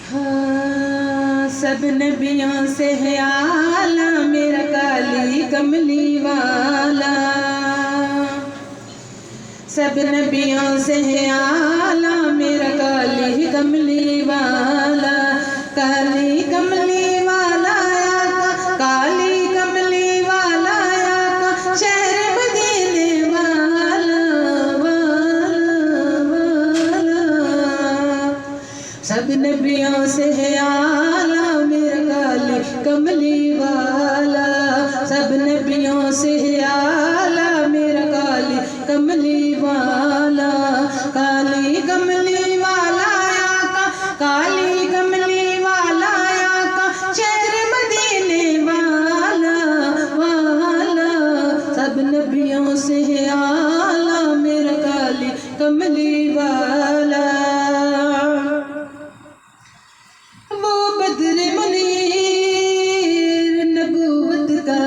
हाँ, सब नबियों से है आला मेरा काली कमली वाला। सब नबियों से है आला मेरा काली कमली वाला। काली कमली वाला आका, काली कमली वाला आका, शहर मदीने वाला वाला वाला। सब नबियों से है आला मेरा काली कमली वाला। सब नबियों से है आला मेरा काली कमली वाला। काली कमली वाला आका, काली कमली वाला आका, शहर मदीने वाला वाला। सब नबियों से है आला मेरा काली कमली वाला। वो बद्र मुनीर नबूवत का,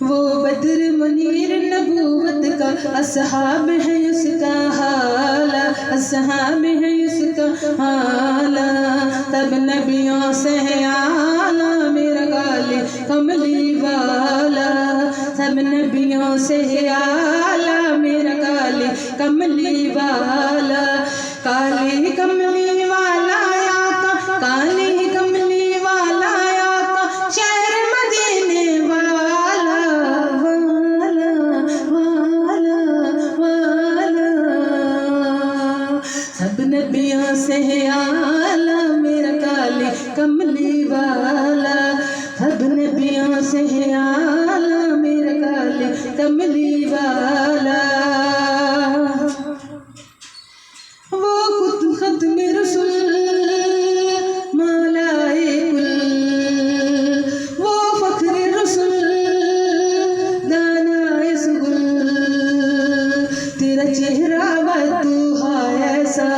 वो बद्र मुनीर नबूवत का, असहाब है उसका हाला, असहाब है उसका हाला। तब नबियों से है आला मेरा काली कमली वाला। सब नबियों से है आला मेरा काली कमली वाला। काली कमली वाला आका, काली कमली वाला आका, शहर मदीने वाला वाला वाला वाला। सब नबियों से है आला मेरा काली कमली वाला। सब नबियों से है आला मेरा काली कमली वाला। वो खुद खत्म रसूल मौलाए कुल, वो फख्र रसूल दानाए सुगुल। तेरा चेहरा बदुहा ऐसा,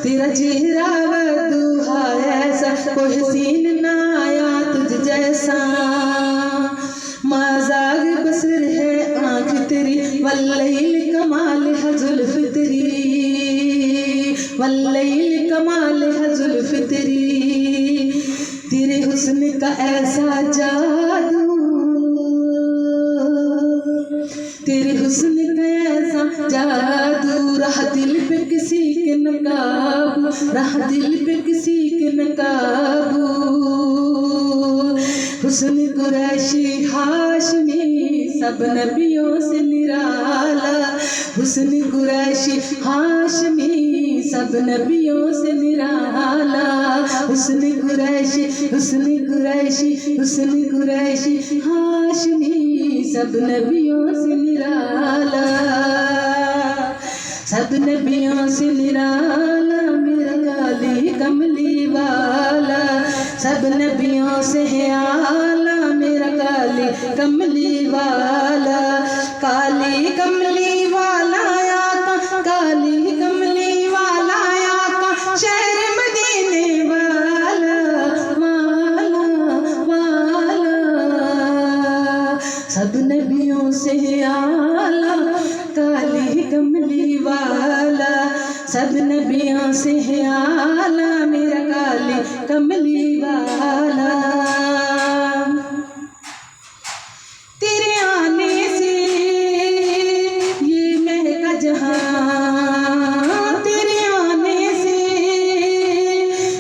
तेरा चेहरा बदुहा ऐसा, कोई हसीन ना आया तुझ जैसा। माज़ाग बसर है आँख तेरी, वल्लैल कमाल है जुल्फ तेरी, वल्लैल कमाल है जुल्फ तेरी। तेरे हुस्न का ऐसा जादू, तेरे हुस्न का ऐसा जादू, रहा दिल पे किसी के न काबू, रहा दिल पे किसी के न काबू। हुस्न कुरैशी हाशमी सब नबियों से निराला। हुस्न कुरैशी हाशमी सब नबियों से निराला। हुस्न कुरैशी, हुस्न कुरैशी, हुस्न कुरैशी हाशमी सब नबियों से निराला। सब नबियों से निराला मेरा काली कमली वाला। सब नबियों से है आला मेरा काली कमली वाला। काली कमली वाला आका, काली कमली वाला आका, शहर मदीने वाला वाला वाला। सब नबियों से है आला काली कमली वाला। सब नबियों से है आला मेरा काली कमली वाला। तेरे आने से ये महका जहां, तेरे आने से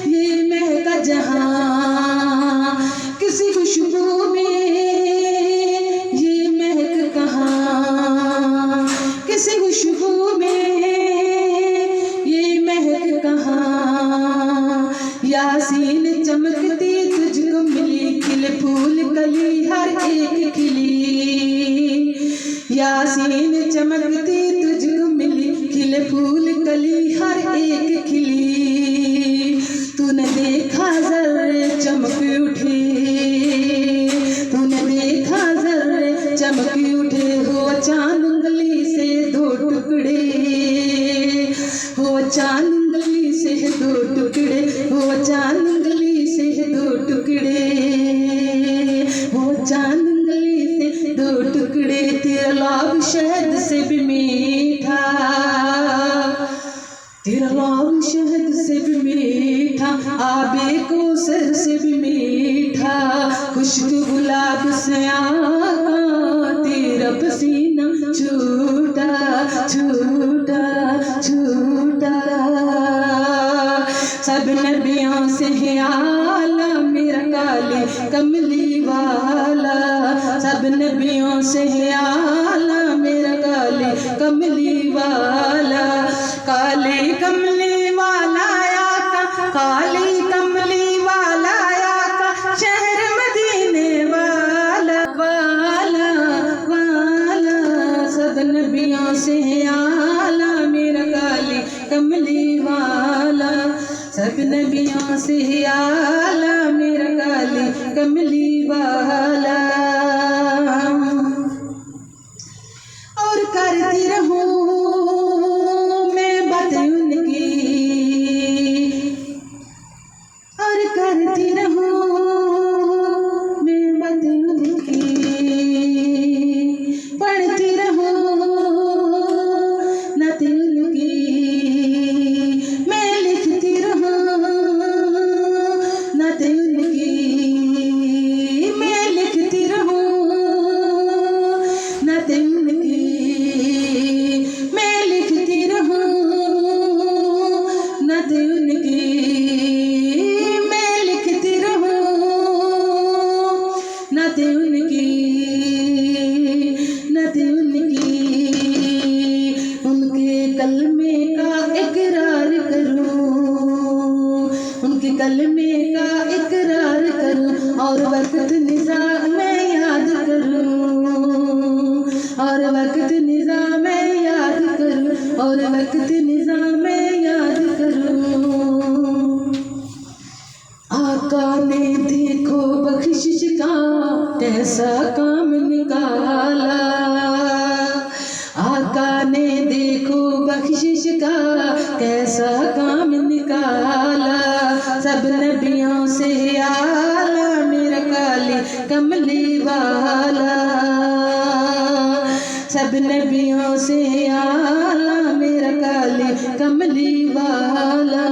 ये महका जहां। किसी खुशबू में ये महक कहाँ, किसी खुशबू में ये महक कहाँ। यासीन चमकती तुझको मिली, खिले फूल कली हर एक खिली। यासीन चमकती तुझको मिली, खिले फूल कली हर एक खिली। तूने देखा जर्रे चमक उठे, तूने देखा जर्रे चमक उठे। हो चांद उंगली से दो टुकड़े, हो चांद उंगली से दो टुकड़े, हो चांद उंगली से दो टुकड़े, हो चांद उंगली से दो टुकड़े। तेरा लाभ शहद से भी मीठा, तेरा नाम शहद से भी मीठा, आबे कौसर से भी मीठा, खुशबू गुलाब से आका, तेरा पसीना छूटा छूटा छूटा। सब नबियों से है आला मेरा काली कमली वाला, सब नबियों से है आला मेरा काली कमली वाला। काली कमली वाला आका, काली कमली वाला आका, शहर मदीने वाला वाला वाला। सब नबियों से है आला मेरा काली कमली वाला, सब नबियों से है आला मेरा काली कमली वाला। और करती रहूं मैं बातें उनकी, और करती रहूं मैं बातें उनकी, पढ़ती रहूं नाते उनकी, मैं लिखती रहूं नाते उनकी, मैं लिखती रहूं नाते उनकी, मैं लिखती रहूं नाते उनकी, मैं लिखती रहूं नाते उनकी नाते उनकी। उनके कलमे का इकरार करूं, उनके कलमे का इकरार करूं, और वक्त निज़ाम में याद करूं, और वक्त निज़ाम में याद करूं, और वक्त निज़ाम में याद करूं। आका ने देखो बख्शिश का कैसा काम निकाला, आका ने देखो बख्शिश का कैसा काम निकाला। सब नबियों से आला मेरा काली कमली वाला, सब नबियों से आला मेरा काली कमली वाला।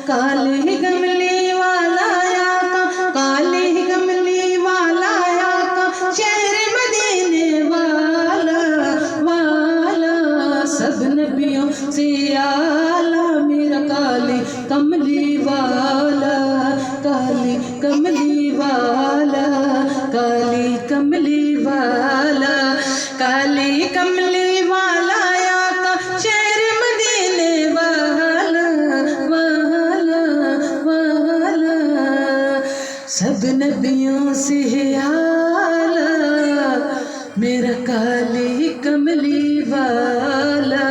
काली कमली वाला आका, काली कमली वाला आका, शहर मदीने वाला वाला। सब नबियों से आला मेरा काली कमली वाला, काली कमली वाला, काली कमली वाला, काली कमली वाला आका, शहर मदीने वाला वाला वाला। सब नबियों से है आला मेरा काली कमली वाला।